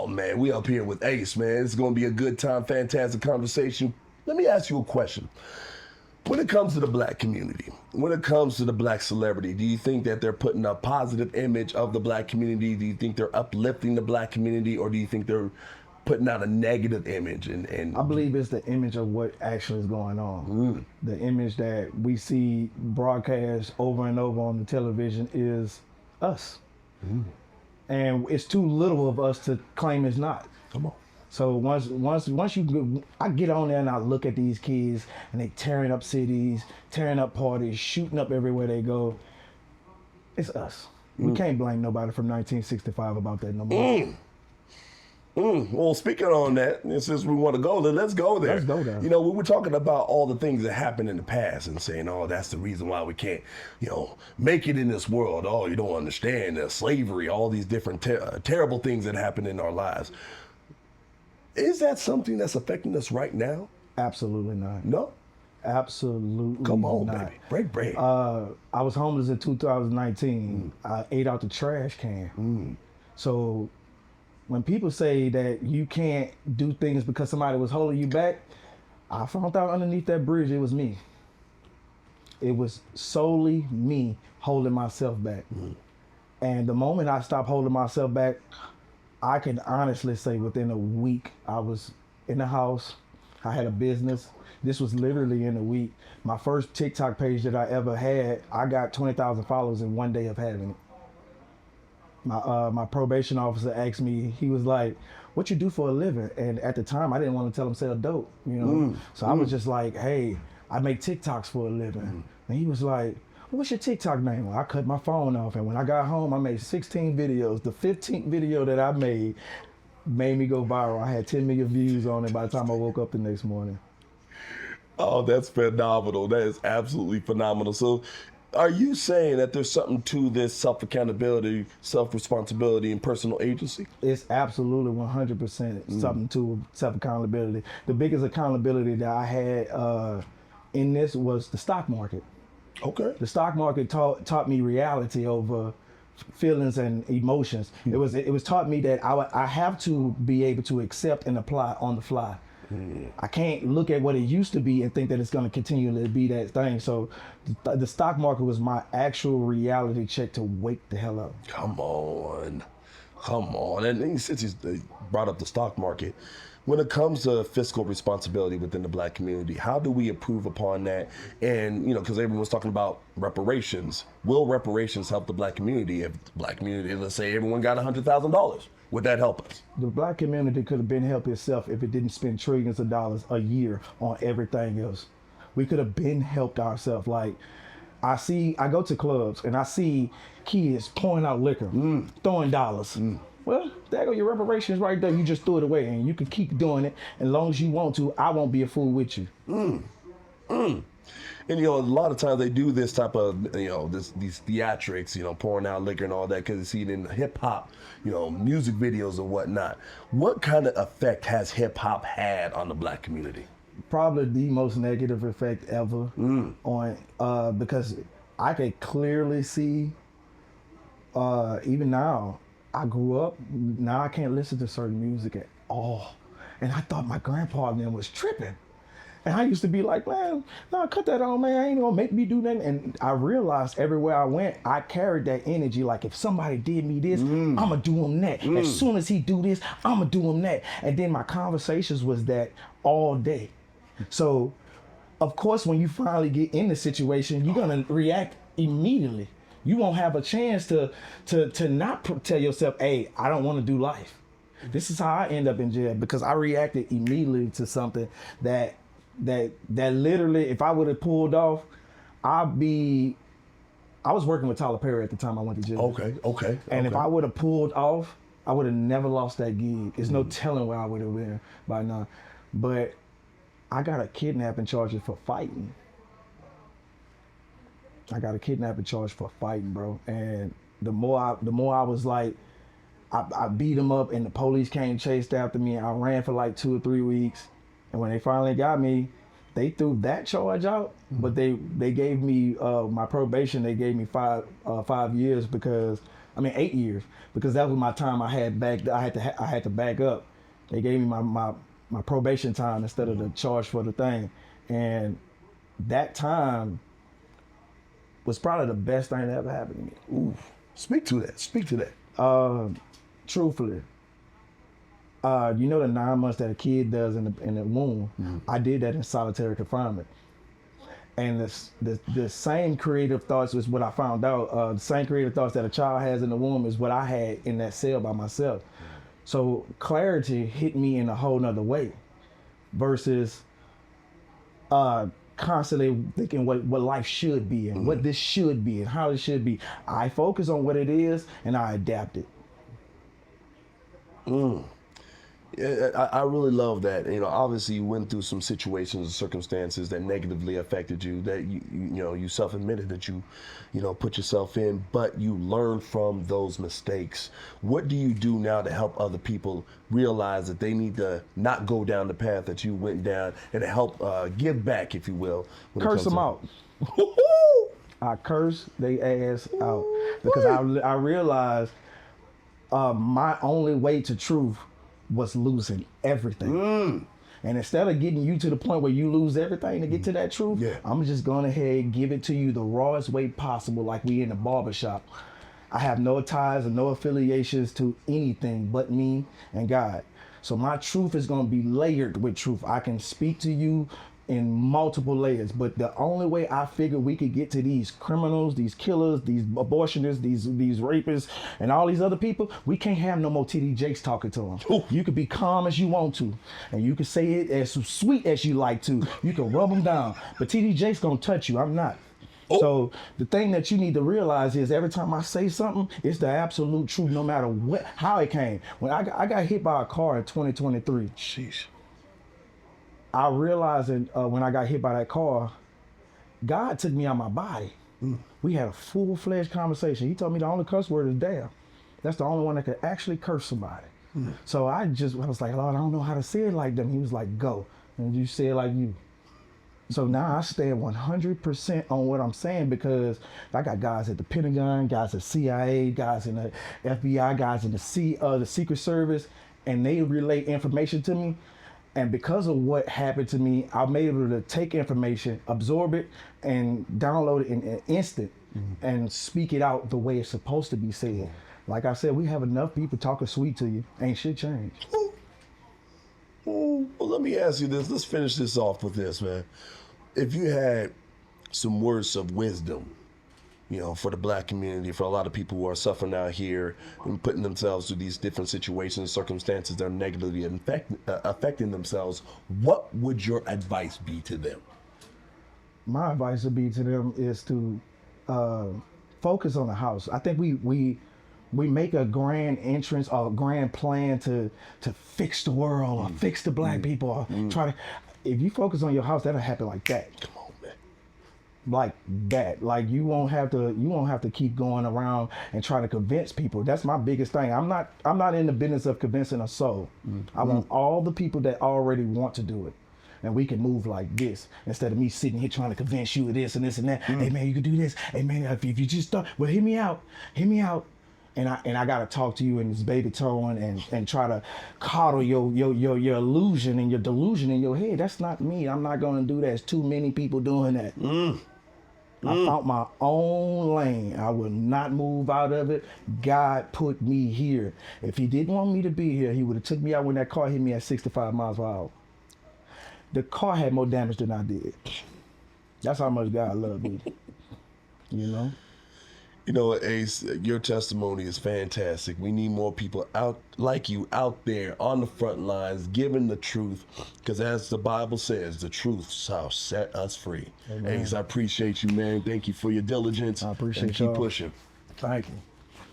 Oh man, we up here with Ace, man. It's gonna be a good time, fantastic conversation. Let me ask you a question. When it comes to the black community, when it comes to the black celebrity, do you think that they're putting a positive image of the black community? Do you think they're uplifting the black community, or do you think they're putting out a negative image? And I believe it's the image of what actually is going on. The image that we see broadcast over and over on the television is us. And it's too little of us to claim it's not. Come on. So once I get on there and I look at these kids and they tearing up cities, tearing up parties, shooting up everywhere they go. It's us. We can't blame nobody from 1965 about that no more. Well, speaking on that, and since we want to go there, let's go there. Let's go there. You know, we were talking about all the things that happened in the past and saying, oh, that's the reason why we can't, make it in this world. Oh, you don't understand slavery, all these different terrible things that happen in our lives. Is that something that's affecting us right now? Absolutely not. No? Absolutely Come on, not. baby. Break bread. I was homeless in 2019. I ate out the trash can. So when people say that you can't do things because somebody was holding you back, I found out underneath that bridge it was me. It was solely me holding myself back. And the moment I stopped holding myself back, I can honestly say within a week, I was in the house. I had a business. This was literally in a week. My first TikTok page that I ever had, I got 20,000 followers in one day of having it. My probation officer asked me, he was like, what you do for a living? And at the time, I didn't want to tell him sell dope, So I was just like, hey, I make TikToks for a living. And he was like, what's your TikTok name? Well, I cut my phone off, and when I got home, I made 16 videos. The 15th video that I made me go viral. I had 10 million views on it by the time I woke up the next morning. Oh, that's phenomenal. That is absolutely phenomenal. So are you saying that there's something to this self-accountability, self-responsibility, and personal agency? It's absolutely 100% something to self-accountability. The biggest accountability that I had in this was the stock market. Okay. The stock market taught me reality over feelings and emotions. It was taught me that I have to be able to accept and apply on the fly. I can't look at what it used to be and think that it's going to continually be that thing. So the stock market was my actual reality check to wake the hell up. Come on. And since you brought up the stock market, when it comes to fiscal responsibility within the black community, how do we improve upon that? And, because everyone's talking about reparations. Will reparations help the black community? If the black community, let's say everyone got $100,000, would that help us? The black community could have been helped itself if it didn't spend trillions of dollars a year on everything else. We could have been helped ourselves. Like, I go to clubs and I see kids pouring out liquor, throwing dollars. Well, there go your reparations right there. You just threw it away, and you can keep doing it as long as you want to. I won't be a fool with you. And a lot of times they do this type of these theatrics, pouring out liquor and all that, because you see it in hip hop, music videos and whatnot. What kind of effect has hip hop had on the black community? Probably the most negative effect ever on because I could clearly see even now. I grew up, now I can't listen to certain music at all. And I thought my grandpa and them was tripping. And I used to be like, man, no, cut that on, man. I ain't gonna make me do nothing. And I realized everywhere I went, I carried that energy. Like, if somebody did me this, I'ma do him that. As soon as he do this, I'ma do him that. And then my conversations was that all day. So, of course, when you finally get in the situation, you're gonna react immediately. You won't have a chance to not tell yourself, hey, I don't want to do life. This is how I end up in jail, because I reacted immediately to something that literally, if I would have pulled off, I was working with Tyler Perry at the time I went to jail. Okay. And if I would have pulled off, I would have never lost that gig. There's no telling where I would have been by now. But I got a kidnapping charge for fighting. I got a kidnapping charge for fighting, bro. And the more I was like, I beat him up, and the police came chased after me. And I ran for like 2 or 3 weeks. And when they finally got me, they threw that charge out, but they gave me my probation. They gave me 5 years because I mean 8 years, because that was my time. I had to back up. They gave me my probation time instead of the charge for the thing, and that time was probably the best thing that ever happened to me. Ooh, speak to that. Speak to that. Truthfully, you know the 9 months that a kid does in the womb, I did that in solitary confinement. And the same creative thoughts is what I found out. The same creative thoughts that a child has in the womb is what I had in that cell by myself. So clarity hit me in a whole nother way versus constantly thinking what life should be and what this should be and how it should be. I focus on what it is and I adapt it. Yeah, I really love that. You know, obviously you went through some situations and circumstances that negatively affected you, that you self-admitted that you put yourself in, but you learned from those mistakes. What do you do now to help other people realize that they need to not go down the path that you went down and to help give back, if you will? Curse them out. I curse they ass out because I realized my only way to truth was losing everything. And instead of getting you to the point where you lose everything to get to that truth, I'm just going ahead and give it to you the rawest way possible, like we in the barbershop. I have no ties and no affiliations to anything but me and God. So my truth is going to be layered with truth. I can speak to you in multiple layers, but the only way I figured we could get to these criminals, these killers, these abortionists, these rapists, and all these other people, we can't have no more TD Jakes talking to them. Ooh. You could be calm as you want to, and you can say it as sweet as you like to. You can rub them down, but TD Jakes gonna touch you. I'm not. Oh. So the thing that you need to realize is every time I say something, it's the absolute truth, no matter how it came. When I got hit by a car in 2023. Sheesh. I realized that when I got hit by that car, God took me out of my body. We had a full-fledged conversation. He told me the only cuss word is damn. That's the only one that could actually curse somebody. So I was like, Lord, I don't know how to say it like them. He was like, go. And you say it like you. So now I stand 100% on what I'm saying because I got guys at the Pentagon, guys at CIA, guys in the FBI, guys in the Secret Service, and they relay information to me. And because of what happened to me, I'm able to take information, absorb it, and download it in an instant and speak it out the way it's supposed to be said. Like I said, we have enough people talking sweet to you. Ain't shit changed. Well, let me ask you this. Let's finish this off with this, man. If you had some words of wisdom, for the Black community, for a lot of people who are suffering out here and putting themselves through these different situations, circumstances that are negatively affecting themselves, what would your advice be to them? My advice would be to them is to focus on the house. I think we make a grand entrance or a grand plan to fix the world or fix the Black people or try to. If you focus on your house, that'll happen like that. Like that. Like you won't have to keep going around and trying to convince people. That's my biggest thing. I'm not in the business of convincing a soul. I want all the people that already want to do it. And we can move like this instead of me sitting here trying to convince you of this and this and that. Hey man, you can do this. Hey man, if you just start, well, hear me out. And I gotta talk to you in this baby tone and try to coddle your illusion and your delusion in your head. That's not me. I'm not gonna do that. There's too many people doing that. I found my own lane. I will not move out of it. God put me here. If he didn't want me to be here, he would have took me out when that car hit me at 65 miles per hour. The car had more damage than I did. That's how much God loved me. Ace, your testimony is fantastic. We need more people out like you out there on the front lines, giving the truth, because as the Bible says, the truth shall set us free. Amen. Ace, I appreciate you, man. Thank you for your diligence. I appreciate you. Keep pushing. Thank you.